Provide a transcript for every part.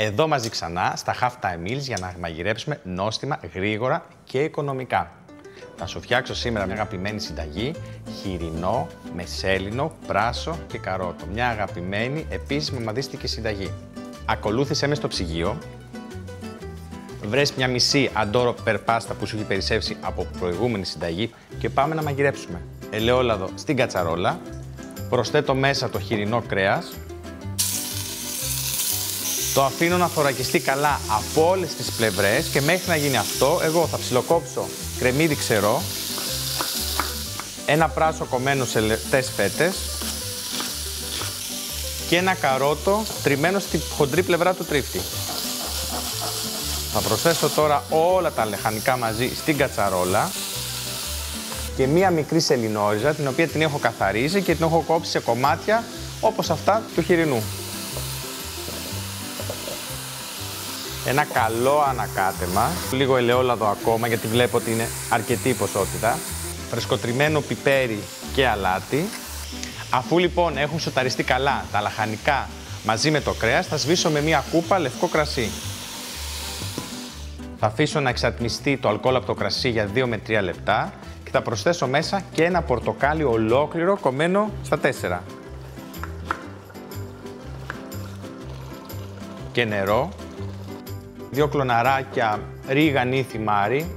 Εδώ μαζί ξανά στα Half Time Meals για να μαγειρέψουμε νόστιμα, γρήγορα και οικονομικά. Θα σου φτιάξω σήμερα μια αγαπημένη συνταγή, χοιρινό με σέλινο, πράσο και καρότο. Μια αγαπημένη επίσης μαμαδίστικη συνταγή. Ακολούθησέ με στο ψυγείο. Βρες μια μισή αντόρο περπάστα που σου έχει περισσέψει από προηγούμενη συνταγή και πάμε να μαγειρέψουμε. Ελαιόλαδο στην κατσαρόλα. Προσθέτω μέσα το χοιρινό κρέας. Το αφήνω να θωρακιστεί καλά από όλες τις πλευρές και μέχρι να γίνει αυτό, εγώ θα ψιλοκόψω κρεμμύδι ξερό, ένα πράσο κομμένο σε λεπτές φέτες και ένα καρότο τριμμένο στη χοντρή πλευρά του τρίφτη. Θα προσθέσω τώρα όλα τα λαχανικά μαζί στην κατσαρόλα και μία μικρή σελινόριζα, την οποία την έχω καθαρίσει και την έχω κόψει σε κομμάτια όπως αυτά του χοιρινού. Ένα καλό ανακάτεμα, λίγο ελαιόλαδο ακόμα γιατί βλέπω ότι είναι αρκετή η ποσότητα, φρεσκοτριμμένο πιπέρι και αλάτι. Αφού λοιπόν έχουν σοταριστεί καλά τα λαχανικά μαζί με το κρέας, θα σβήσω με μία κούπα λευκό κρασί. Θα αφήσω να εξατμιστεί το αλκοόλ από το κρασί για 2 με 3 λεπτά και θα προσθέσω μέσα και ένα πορτοκάλι ολόκληρο κομμένο στα 4. Και νερό. 2 κλωναράκια ρίγανη θυμάρι.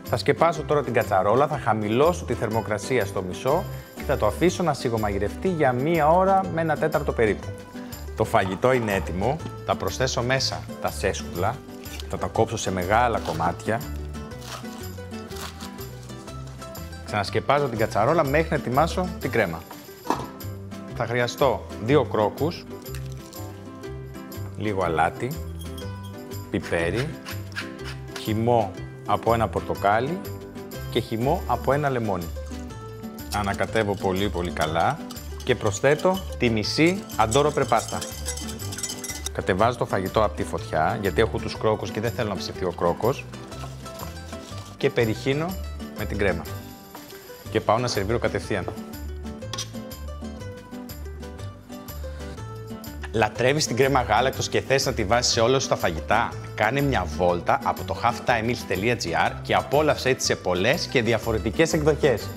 Θα σκεπάσω τώρα την κατσαρόλα, θα χαμηλώσω τη θερμοκρασία στο μισό και θα το αφήσω να σιγομαγειρευτεί για 1 ώρα με 1 τέταρτο περίπου. Το φαγητό είναι έτοιμο, θα προσθέσω μέσα τα σέσκουλα, θα τα κόψω σε μεγάλα κομμάτια. Ξανασκεπάζω την κατσαρόλα μέχρι να ετοιμάσω την κρέμα. Θα χρειαστώ 2 κρόκους, λίγο αλάτι, πιπέρι, χυμό από ένα πορτοκάλι και χυμό από ένα λεμόνι. Ανακατεύω πολύ καλά και προσθέτω τη μισή αντόρο πρεπάστα. Κατεβάζω το φαγητό από τη φωτιά, γιατί έχω τους κρόκους και δεν θέλω να ψηθεί ο κρόκος, και περιχύνω με την κρέμα. Και πάω να σερβίρω κατευθείαν. Λατρεύεις την κρέμα γάλακτος και θες να τη βάσεις σε όλα σου τα φαγητά? Κάνε μια βόλτα από το halftimemeals.gr και απόλαυσέ τη σε πολλές και διαφορετικές εκδοχές.